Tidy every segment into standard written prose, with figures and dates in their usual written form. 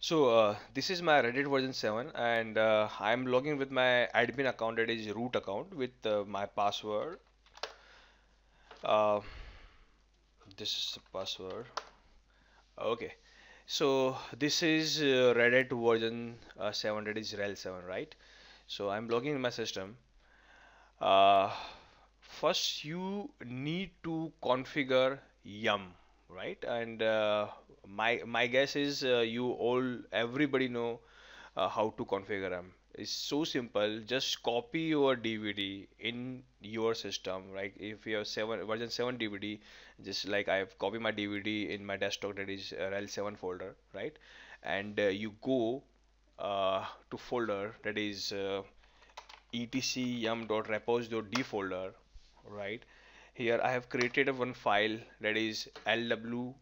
This is my Reddit version 7, and I'm logging with my admin account, that is root account, with my password. Uh, this is the password. Okay, so this is Reddit version 7, that is rel 7, right? So I'm logging in my system. Uh, First, you need to configure yum, right? And my guess is you all everybody know how to configure them. It's so simple. Just copy your DVD in your system. Right? If you have version 7 DVD, just like I have copied my DVD in my desktop, that is rel 7 folder, right? And you go to folder, that is etc yum.repos.d folder, right? Here I have created a one file, that is lw.repo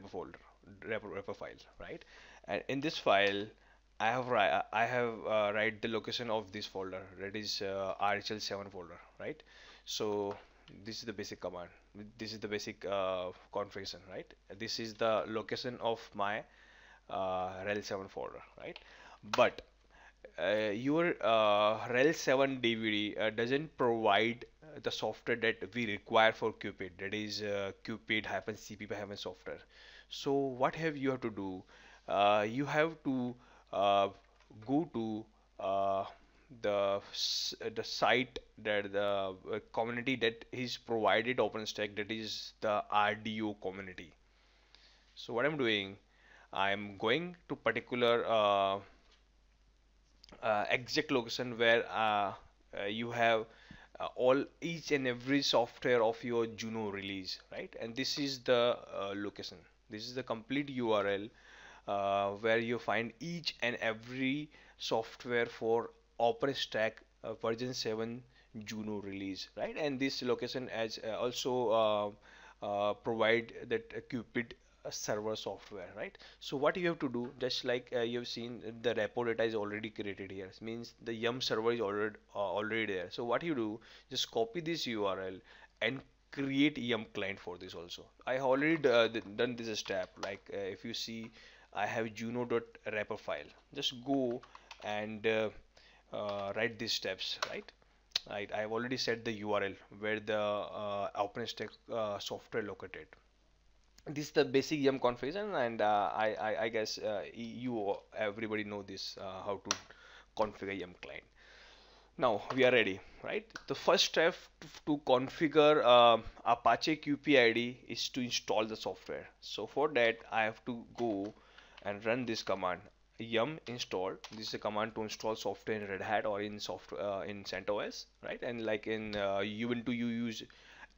folder, repo file, right? And in this file I have write the location of this folder, that is rhl7 folder, right? So this is the basic command, this is the basic configuration, right? This is the location of my rel 7 folder, right? But your rel 7 DVD doesn't provide the software that we require for Qpid, that is Qpid-cpp software. So what have you have to do? You have to uh, go to uh, the site, that the community that is provided OpenStack, that is the RDO community. So what I'm doing, I'm going to particular exact location where you have all each and every software of your Juno release, right? And this is the location. This is the complete URL where you find each and every software for OpenStack version 7 Juno release, right? And this location as also provide that Qpid server software, right? So what you have to do, just like you've seen, the repo data is already created here. It means the yum server is already there. So what you do, just copy this URL and create yum client for this also. I have already done this step. Like if you see, I have juno.repo file. Just go and write these steps, right? Right, I have already set the URL where the OpenStack software located. This is the basic yum configuration, and I guess you everybody know this how to configure yum client. Now we are ready, right? The first step to configure Apache QPID is to install the software. So for that I have to go and run this command, yum install. This is a command to install software in Red Hat or in software in CentOS, right? And like in Ubuntu you use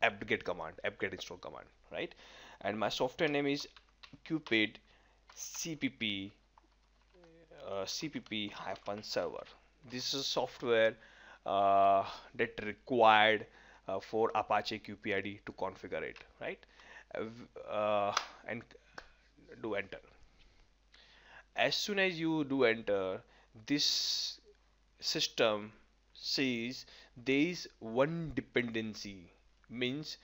apt-get command, apt-get install command, right? And my software name is Qpid cpp cpp hyphen server. This is software that required for Apache QPID to configure it, right? And do enter. As soon as you do enter, this system says there is one dependency, means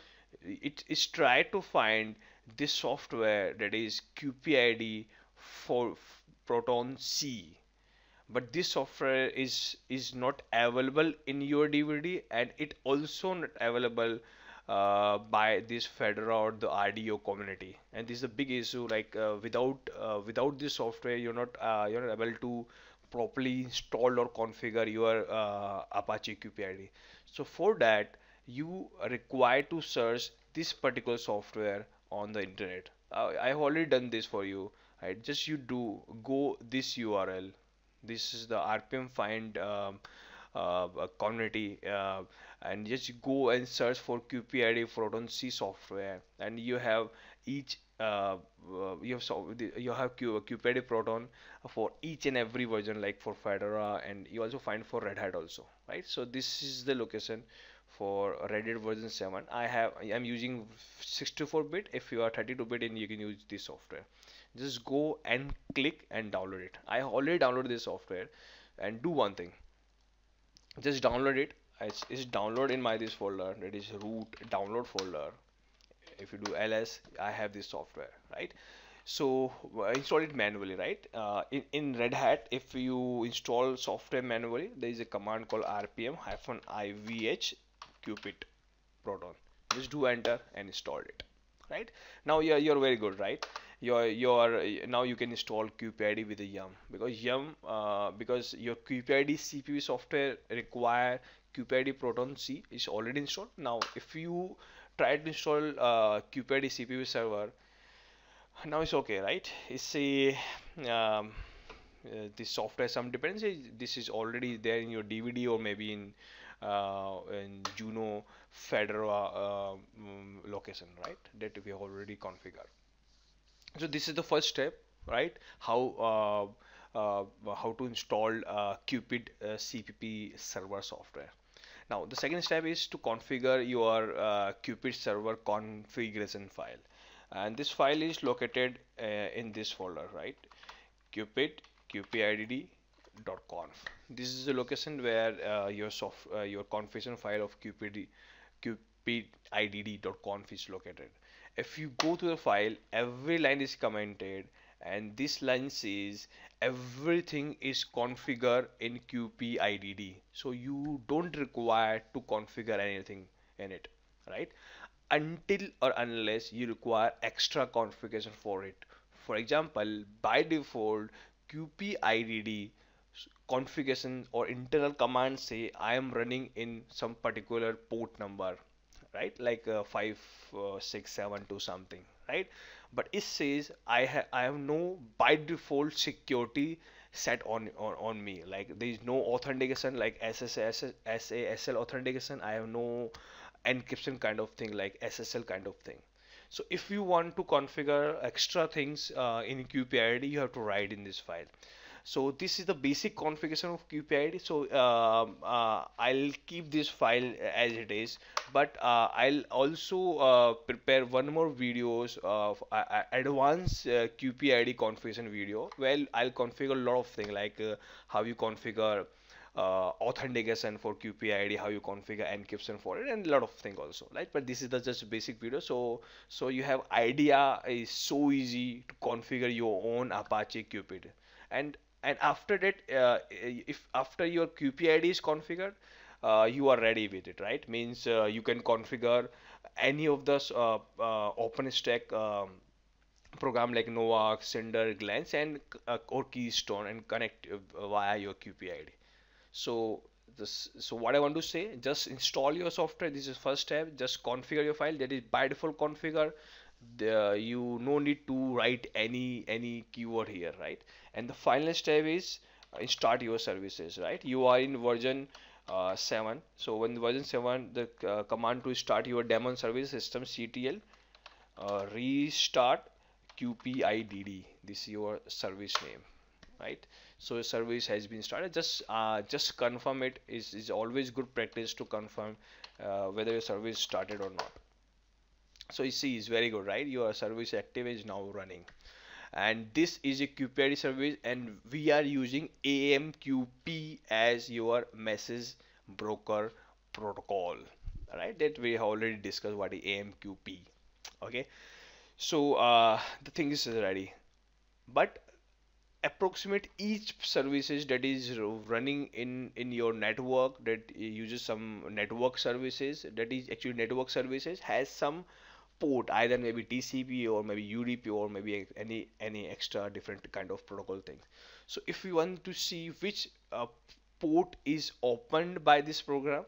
it is try to find this software, that is QPID for Proton C, but this software is not available in your DVD, and it also not available by this Fedora or the RDO community. And this is a big issue. Like without this software, you're not able to properly install or configure your Apache QPID. So for that, you are required to search this particular software on the internet. I have already done this for you. Right? Just you do go this URL. This is the RPM find community, and just go and search for QPID Proton C software, and you have each you have QPID Proton for each and every version, like for Fedora, and you also find for Red Hat also, right? So this is the location for Reddit version 7. I'm using 64-bit. If you are 32-bit, and you can use this software. Just go and click and download it. I already downloaded this software, and do one thing, just download it. It's download in my this folder, that is root download folder. If you do ls, I have this software, right? So install it manually, right? In Red Hat, if you install software manually, there is a command called rpm-ivh Qpid proton. Just do enter and install it, right? Now you're very good, right? You're now you can install Qpid with a yum, because because your Qpid CPU software require Qpid proton C is already installed. Now if you try to install Qpid CPU server, now it's okay, right? It's a the software some dependency. This is already there in your DVD or maybe in Juno Fedora location, right? That we have already configured. So this is the first step, right? How to install Qpid CPP server software. Now the second step is to configure your Qpid server configuration file, and this file is located in this folder, right? Qpid qpidd.conf. This is the location where your configuration file of qpidd.conf is located. If you go to the file, every line is commented, and this line says everything is configured in qpidd. So you don't require to configure anything in it, right? Until or unless you require extra configuration for it. For example, by default, qpidd configuration or internal commands say I am running in some particular port number, right? Like 5672 something, right? But it says I have no by default security set on me. Like there is no authentication like SASL authentication. I have no encryption kind of thing like SSL kind of thing. So if you want to configure extra things in QPID, you have to write in this file. So this is the basic configuration of QPID. So I'll keep this file as it is, but I'll also prepare one more videos of advanced QPID configuration video where I'll configure a lot of things like how you configure authentication for QPID, how you configure encryption for it, and a lot of things also, right? But this is the just basic video, so you have idea is so easy to configure your own Apache Qpid, and after that, if after your QPID is configured, you are ready with it, right? Means you can configure any of the OpenStack program like Nova, Cinder, Glance, and or Keystone, and connect via your QPID. So so what I want to say, just install your software. This is first step. Just configure your file. That is by default configure. You no need to write any keyword here, right? And the final step is start your services, right? You are in version 7. So when version 7, the command to start your daemon service system CTL restart qpidd. This is your service name, right? So a service has been started. Just confirm it. Is always good practice to confirm whether your service started or not. So you see, it's very good, right? Your service active is now running, and this is a QPID service, and we are using AMQP as your message broker protocol, right? That we have already discussed what is AMQP. Okay, so the thing is ready, but approximate each services that is running in your network that uses some network services, that is actually network services has some port, either maybe TCP or maybe UDP or maybe any extra different kind of protocol things. So if we want to see which port is opened by this program,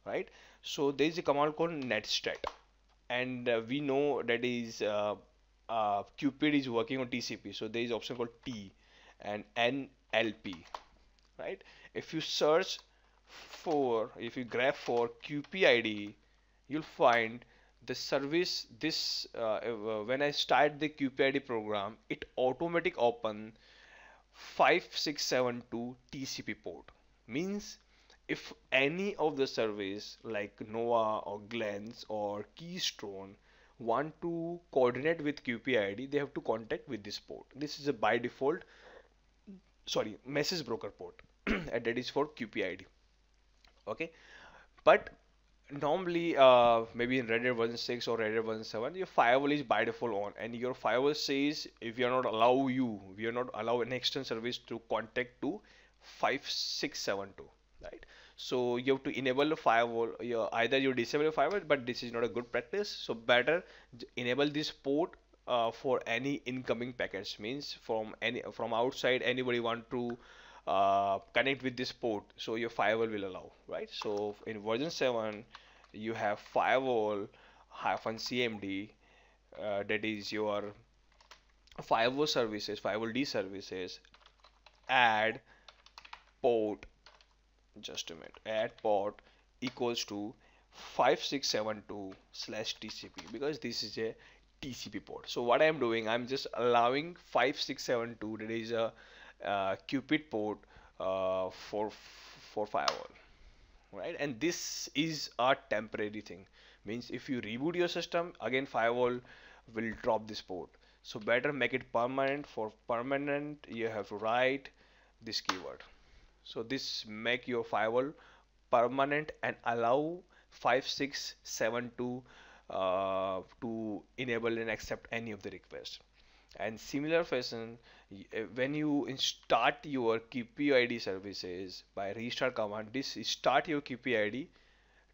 right? So there is a command called netstat, and we know that is Qpid is working on TCP, so there is option called T and NLP, right? If you search if you grab for QPID, you'll find the service. This when I start the QPID program, it automatic open 5672 TCP port. Means if any of the service like Nova or Glance or Keystone want to coordinate with QPID, they have to contact with this port. This is a by default, sorry, message broker port, and that is for QPID. Okay, but Normally, maybe in Red Hat version 6 or Red Hat version 7, your firewall is by default on, and your firewall says if we are not allow an external service to contact to 5672, right? So you have to enable the firewall. Either you disable the firewall, but this is not a good practice. So better enable this port for any incoming packets. Means from outside anybody want to connect with this port, so your firewall will allow, right? So in version 7 you have firewall hyphen cmd, that is your firewall d services, add port, just a minute, add port equals to 5672 slash tcp, because this is a TCP port. So what I'm doing, I'm just allowing 5672, that is a Qpid port for firewall, right? And this is a temporary thing. Means if you reboot your system, again firewall will drop this port. So better make it permanent. For permanent, you have to write this keyword. So this make your firewall permanent and allow 5672 to enable and accept any of the requests. And similar fashion, when you start your QPID services by restart command, this start your QPID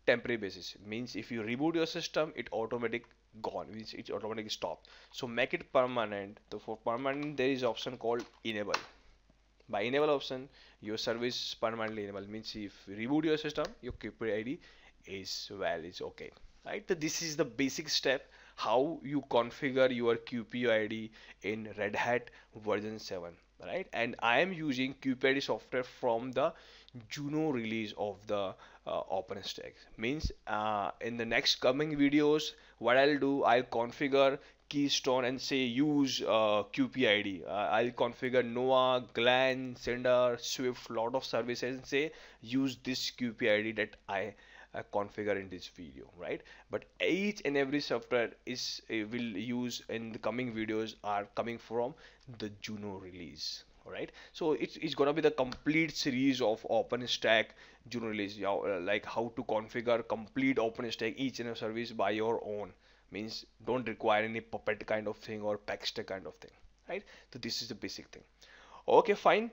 temporary basis. Means if you reboot your system, it automatic gone, means it automatically stop. So make it permanent. So for permanent, there is option called enable. By enable option, your service permanently enable, means if you reboot your system, your QPID is is okay, right? So this is the basic step how you configure your QPID in Red Hat version 7, right? And I am using QPID software from the Juno release of the OpenStack. Means in the next coming videos, what I'll do, I'll configure Keystone and say use QPID. I'll configure Noah, Glen, Cinder, Swift, lot of services, and say use this QPID that I configure in this video, right? But each and every software is will use in the coming videos are coming from the Juno release. All right, so it's gonna be the complete series of OpenStack Juno release, like how to configure complete OpenStack each and every service by your own. Means don't require any puppet kind of thing or packstack kind of thing, right? So this is the basic thing. Okay, fine.